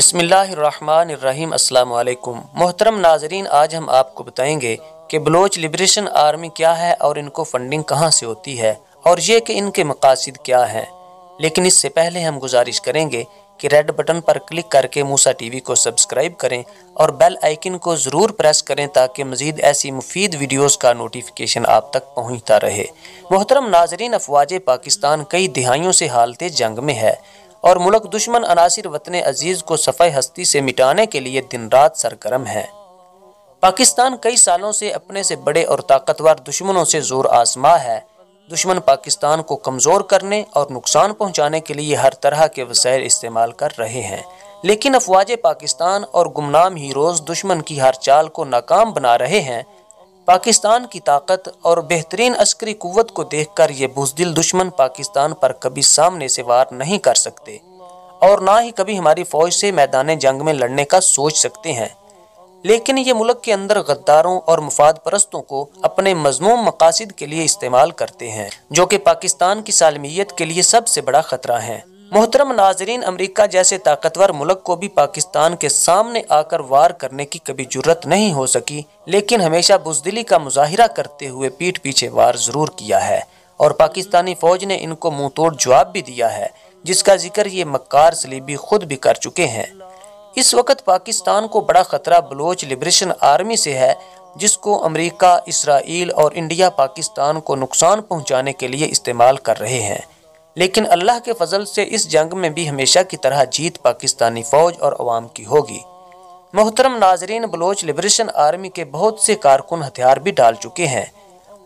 بسم اللہ الرحمن الرحیم۔ السلام علیکم محترم ناظرین، آج ہم آپ کو بتائیں گے کہ بلوچ لبریشن آرمی کیا ہے اور ان کو فنڈنگ کہاں سے ہوتی ہے اور یہ کہ ان کے مقاصد کیا ہیں۔ لیکن اس سے پہلے ہم گزارش کریں گے کہ ریڈ بٹن پر کلک کر کے موسا ٹی وی کو سبسکرائب کریں اور بیل آئیکن کو ضرور پریس کریں تاکہ مزید ایسی مفید ویڈیوز کا نوٹیفیکیشن آپ تک پہنچتا رہے۔ محترم ناظرین، افواج پاکستان کئی دہائیوں سے حالت جنگ میں ہے اور ملک دشمن عناصر وطن عزیز کو صفحہ ہستی سے مٹانے کے لیے دن رات سرگرم ہے۔ پاکستان کئی سالوں سے اپنے سے بڑے اور طاقتور دشمنوں سے زور آزما ہے۔ دشمن پاکستان کو کمزور کرنے اور نقصان پہنچانے کے لیے ہر طرح کے وسائل استعمال کر رہے ہیں، لیکن افواج پاکستان اور گمنام ہیروز دشمن کی ہر چال کو ناکام بنا رہے ہیں۔ پاکستان کی طاقت اور بہترین عسکری قوت کو دیکھ کر یہ بزدل دشمن پاکستان پر کبھی سامنے سے وار نہیں کر سکتے اور نہ ہی کبھی ہماری فوج سے میدان جنگ میں لڑنے کا سوچ سکتے ہیں، لیکن یہ ملک کے اندر غداروں اور مفاد پرستوں کو اپنے مذموم مقاصد کے لیے استعمال کرتے ہیں، جو کہ پاکستان کی سالمیت کے لیے سب سے بڑا خطرہ ہے۔ محترم ناظرین، امریکہ جیسے طاقتور ملک کو بھی پاکستان کے سامنے آ کر وار کرنے کی کبھی جرت نہیں ہو سکی، لیکن ہمیشہ بزدلی کا مظاہرہ کرتے ہوئے پیٹھ پیچھے وار ضرور کیا ہے اور پاکستانی فوج نے ان کو منہ توڑ جواب بھی دیا ہے، جس کا ذکر یہ مکار صلیبی خود بھی کر چکے ہیں۔ اس وقت پاکستان کو بڑا خطرہ بلوچ لبریشن آرمی سے ہے، جس کو امریکہ، اسرائیل اور انڈیا پاکستان کو نقصان پہنچانے کے لیے استعمال کر رہے ہیں، لیکن اللہ کے فضل سے اس جنگ میں بھی ہمیشہ کی طرح جیت پاکستانی فوج اور عوام کی ہوگی۔ محترم ناظرین، بلوچ لبریشن آرمی کے بہت سے کارکن ہتھیار بھی ڈال چکے ہیں۔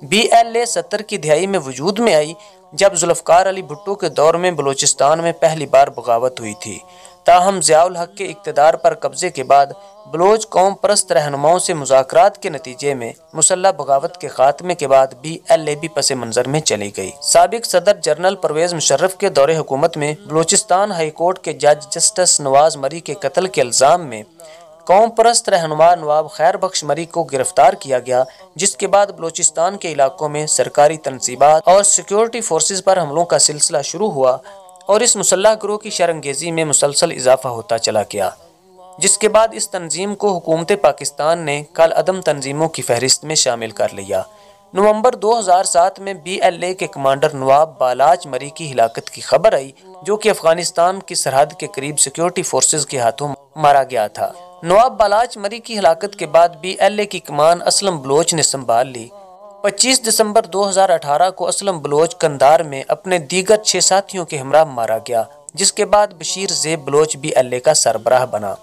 BLA 70 کی دہائی میں وجود میں آئی جب ذوالفقار علی بھٹو کے دور میں بلوچستان میں پہلی بار بغاوت ہوئی تھی۔ تاہم ضیاء الحق کے اقتدار پر قبضے کے بعد بلوچ قوم پرست رہنماؤں سے مذاکرات کے نتیجے میں مسلح بغاوت کے خاتمے کے بعد BLA بھی پس منظر میں چلی گئی۔ سابق صدر جنرل پرویز مشرف کے دور حکومت میں بلوچستان ہائی کورٹ کے جج جسٹس نواز مری کے قتل کے الزام میں قوم پرست رہنما نواب خیر بخش مری کو گرفتار کیا گیا، جس کے بعد بلوچستان کے علاقوں میں سرکاری تنصیبات اور سیکیورٹی فورسز پر حملوں کا سلسلہ شروع ہوا اور اس مسلح گروہ کی شرانگیزی میں مسلسل اضافہ ہوتا چلا گیا، جس کے بعد اس تنظیم کو حکومت پاکستان نے کالعدم تنظیموں کی فہرست میں شامل کر لیا۔ نومبر 2007 میں BLA کے کمانڈر نواب بالاچ مری کی ہلاکت کی خبر آئی، جو کہ افغانستان کی سرحد کے قریب سیکیورٹی فورسز کے ہاتھوں مارا گیا تھا۔ نواب بالاچ مری کی ہلاکت کے بعد BLA کی کمان اسلم بلوچ نے سنبھال لی۔ 25 دسمبر 2018 کو اسلم بلوچ کندار میں اپنے دیگر 6 ساتھیوں کے ہمراہ مارا گیا، جس کے بعد بشیر زیب بلوچ BLA کا سربراہ بنا۔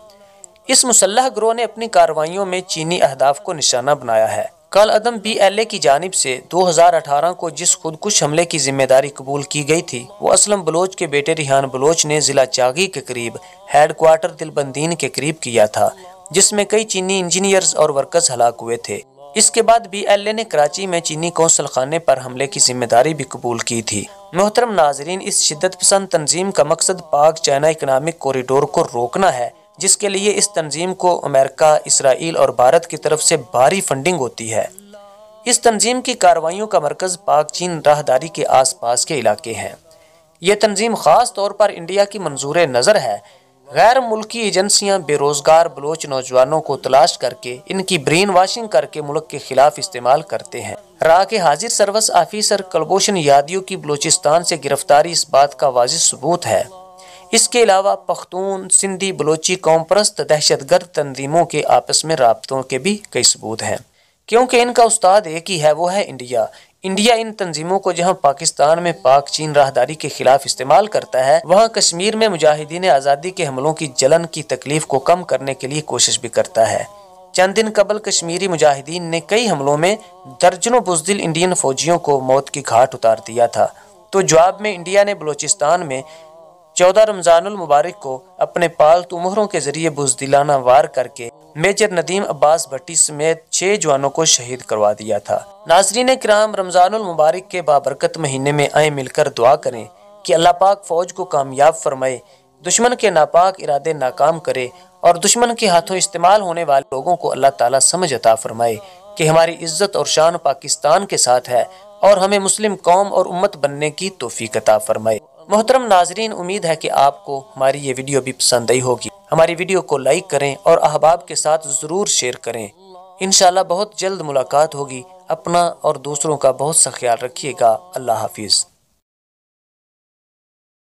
اس مسلح گروہ نے اپنی کارروائیوں میں چینی اہداف کو نشانہ بنایا ہے۔ کالعدم BLA کی جانب سے 2018 کو جس خودکش حملے کی ذمہ داری قبول کی گئی تھی، وہ اسلم بلوچ کے بیٹے ریحان بلوچ نے ضلع چاغی کے قریب ہیڈ کوارٹر دلبندین کے قریب کیا تھا، جس میں کئی چینی انجینئرز اور ورکرز ہلاک ہوئے تھے۔ اس کے بعد BLA نے کراچی میں چینی قونصل خانے پر حملے کی ذمہ داری بھی قبول کی تھی۔ محترم ناظرین، اس شدت پسند تنظیم کا مقصد پاک چائنا اکنامک کوریڈور کو روکنا ہے، جس کے لیے اس تنظیم کو امریکہ، اسرائیل اور بھارت کی طرف سے بھاری فنڈنگ ہوتی ہے۔ اس تنظیم کی کارروائیوں کا مرکز پاک چین راہداری کے آس پاس کے علاقے ہیں۔ یہ تنظیم خاص طور پر انڈیا کی منظور نظر ہے۔ غیر ملکی ایجنسیاں بے روزگار بلوچ نوجوانوں کو تلاش کر کے ان کی برین واشنگ کر کے ملک کے خلاف استعمال کرتے ہیں۔ را کے حاضر سروس آفیسر کلبھوشن یادیو کی بلوچستان سے گرفتاری اس بات کا واضح ثبوت ہے۔ اس کے علاوہ پختون، سندھی، بلوچی قوم پرست دہشت گرد تنظیموں کے آپس میں رابطوں کے بھی کئی ثبوت ہیں، کیونکہ ان کا استاد ایک ہی ہے، وہ ہے انڈیا۔ انڈیا ان تنظیموں کو جہاں پاکستان میں پاک چین راہداری کے خلاف استعمال کرتا ہے، وہاں کشمیر میں مجاہدین آزادی کے حملوں کی جلن کی تکلیف کو کم کرنے کے لیے کوشش بھی کرتا ہے۔ چند دن قبل کشمیری مجاہدین نے کئی حملوں میں درجنوں بزدل انڈین فوجیوں کو موت کی گھاٹ اتار دیا تھا، تو جواب میں انڈیا نے بلوچستان میں 14 رمضان المبارک کو اپنے پالتو مہروں کے ذریعے بزدلانہ وار کر کے میجر ندیم عباس بھٹی سمیت 6 جوانوں کو شہید کروا دیا تھا۔ ناظرین کرام، رمضان المبارک کے بابرکت مہینے میں آئیں مل کر دعا کریں کہ اللہ پاک فوج کو کامیاب فرمائے، دشمن کے ناپاک ارادے ناکام کرے اور دشمن کے ہاتھوں استعمال ہونے والے لوگوں کو اللہ تعالیٰ سمجھ عطا فرمائے کہ ہماری عزت اور شان پاکستان کے ساتھ ہے اور ہمیں مسلم قوم اور امت بننے کی توفیق عطا فرمائے۔ محترم ناظرین، امید ہے کہ آپ کو ہماری یہ ویڈیو بھی پسند آئی ہوگی۔ ہماری ویڈیو کو لائک کریں اور احباب کے ساتھ ضرور شیئر کریں۔ انشاءاللہ بہت جلد ملاقات ہوگی۔ اپنا اور دوسروں کا بہت سا خیال رکھیے گا۔ اللہ حافظ۔